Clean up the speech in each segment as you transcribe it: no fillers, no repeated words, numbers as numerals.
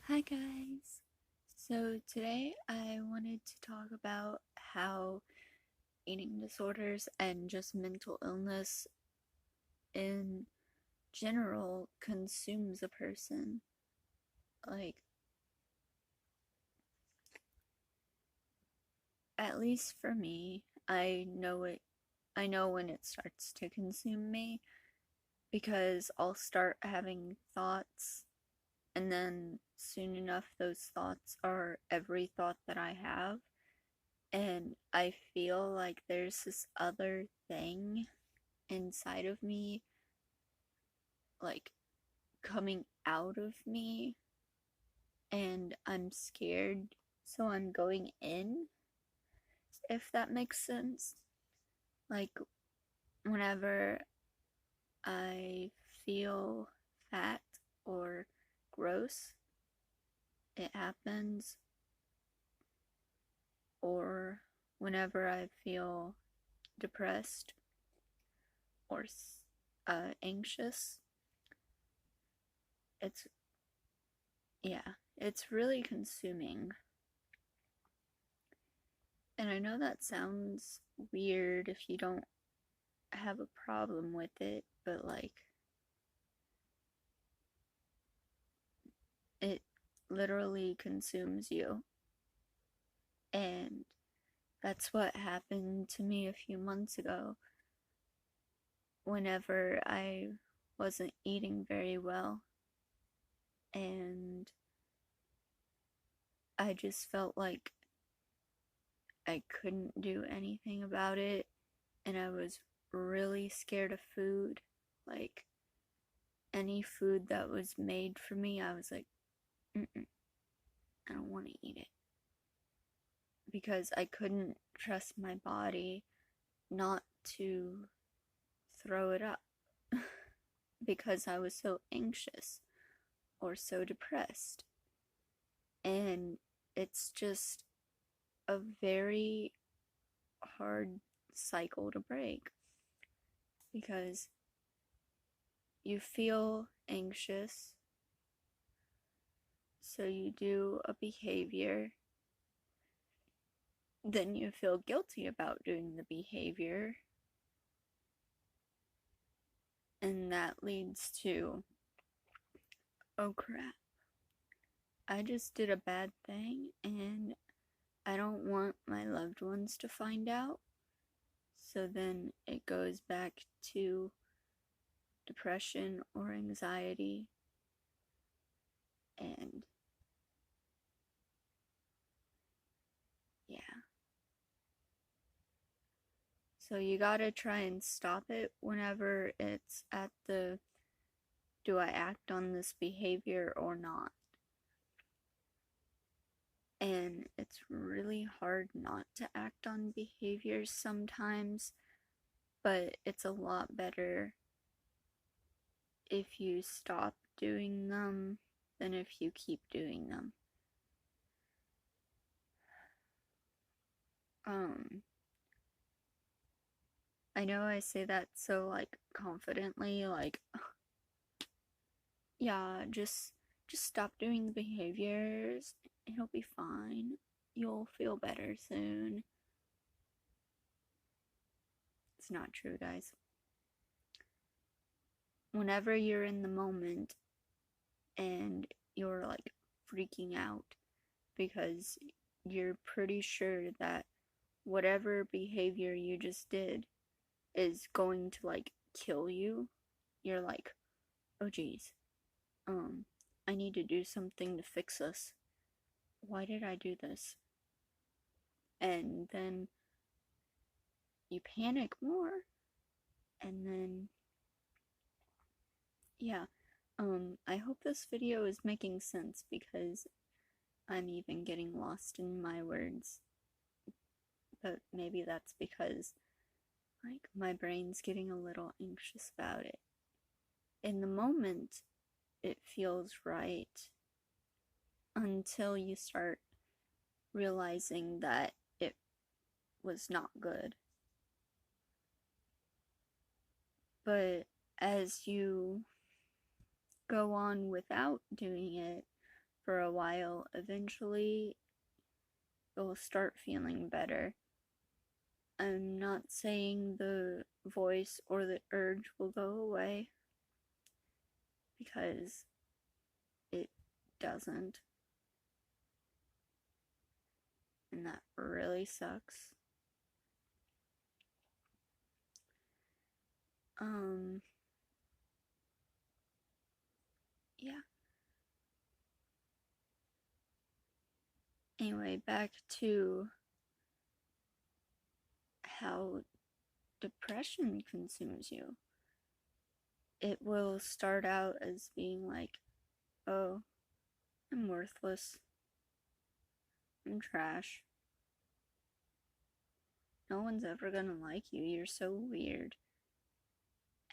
Hi guys! So today I wanted to talk about how eating disorders and just mental illness in general consumes a person. Like, at least for me, I know when it starts to consume me because I'll start having thoughts and then soon enough those thoughts are every thought that I have. And I feel like there's this other thing inside of me, like coming out of me, and I'm scared, so I'm going in, if that makes sense. Like, whenever I feel fat or gross, it happens, or whenever I feel depressed or anxious, it's yeah, it's really consuming. And I know that sounds weird if you don't have a problem with it, but like, it literally consumes you. And that's what happened to me a few months ago whenever I wasn't eating very well. And I just felt like I couldn't do anything about it. And I was really scared of food. Like, any food that was made for me, I was like, mm-mm, I don't want to eat it. Because I couldn't trust my body not to throw it up because I was so anxious or so depressed. And it's just a very hard cycle to break because you feel anxious, so you do a behavior, then you feel guilty about doing the behavior, and that leads to, oh crap, I just did a bad thing and I don't want my loved ones to find out. So then it goes back to depression or anxiety. And yeah. So you gotta try and stop it whenever it's at the, do I act on this behavior or not? And it's really hard not to act on behaviors sometimes, but it's a lot better if you stop doing them than if you keep doing them. Um, I know I say that so like confidently, like, yeah, just stop doing the behaviors. It'll be fine. You'll feel better soon. It's not true, guys. Whenever you're in the moment and you're like freaking out because you're pretty sure that whatever behavior you just did is going to like kill you, you're like, oh geez, I need to do something to fix this. Why did I do this? And then you panic more, and then, yeah. I hope this video is making sense because I'm even getting lost in my words, but maybe that's because, like, my brain's getting a little anxious about it. In the moment, it feels right until you start realizing that it was not good. But as you go on without doing it, for a while, eventually you'll start feeling better. I'm not saying the voice or the urge will go away, because it doesn't. And that really sucks. Yeah. Anyway, back to how depression consumes you. It will start out as being like, oh, I'm worthless. I'm trash. No one's ever gonna like you. You're so weird.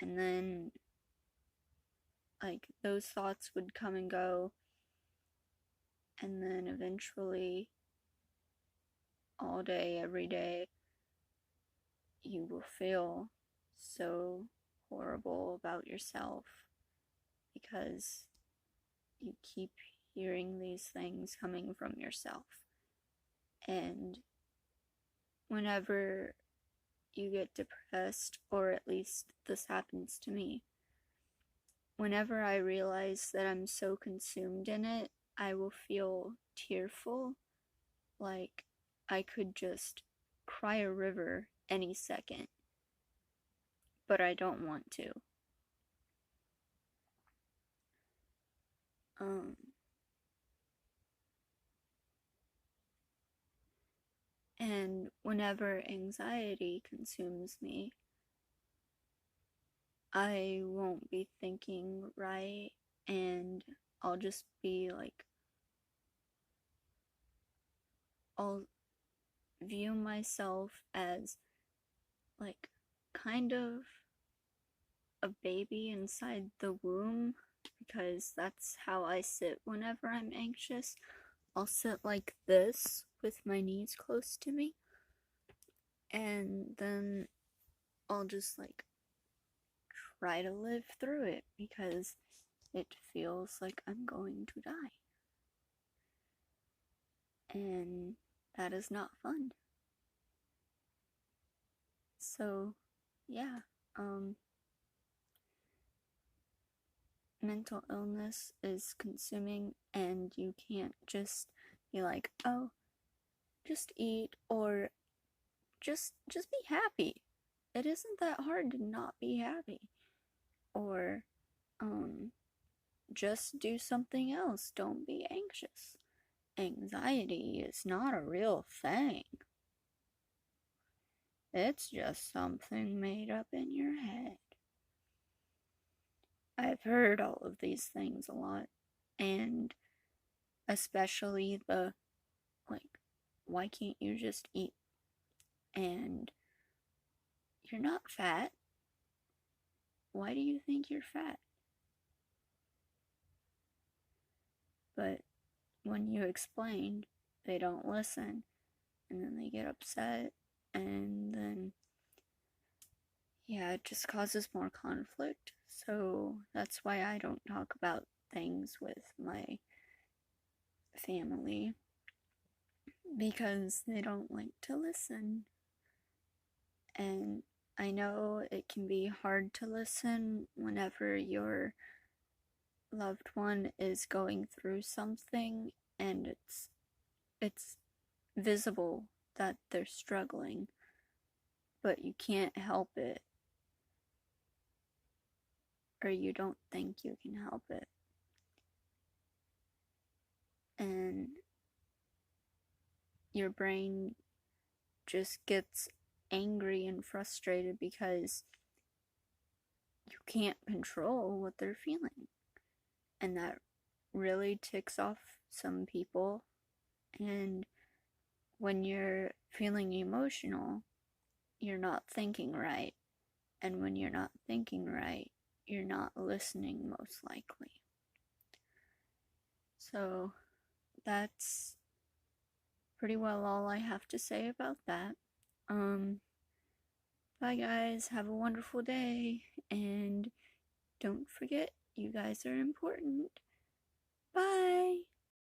And then, like, those thoughts would come and go. And then eventually, all day, every day, you will feel so horrible about yourself because you keep hearing these things coming from yourself. And whenever you get depressed, or at least this happens to me, whenever I realize that I'm so consumed in it, I will feel tearful, like I could just cry a river any second, but I don't want to. And whenever anxiety consumes me, I won't be thinking right, and I'll just be like, I'll view myself as like kind of a baby inside the womb, because that's how I sit whenever I'm anxious. I'll sit like this with my knees close to me, and then I'll just like try to live through it because it feels like I'm going to die. And that is not fun. So, yeah, mental illness is consuming, and you can't just be like, oh, just eat, or just be happy. It isn't that hard to not be happy. Or just do something else. Don't be anxious. Anxiety is not a real thing. It's just something made up in your head. I've heard all of these things a lot, and especially the, like, why can't you just eat? And you're not fat. Why do you think you're fat? But when you explain, they don't listen, and then they get upset, and then, yeah, it just causes more conflict. So that's why I don't talk about things with my family, because they don't like to listen. And I know it can be hard to listen whenever your loved one is going through something and it's visible that they're struggling, but you can't help it, or you don't think you can help it. And your brain just gets angry and frustrated because you can't control what they're feeling. And that really ticks off some people. And when you're feeling emotional, you're not thinking right. And when you're not thinking right, you're not listening, most likely. So that's pretty well all I have to say about that. Bye guys, have a wonderful day, and don't forget, you guys are important. Bye!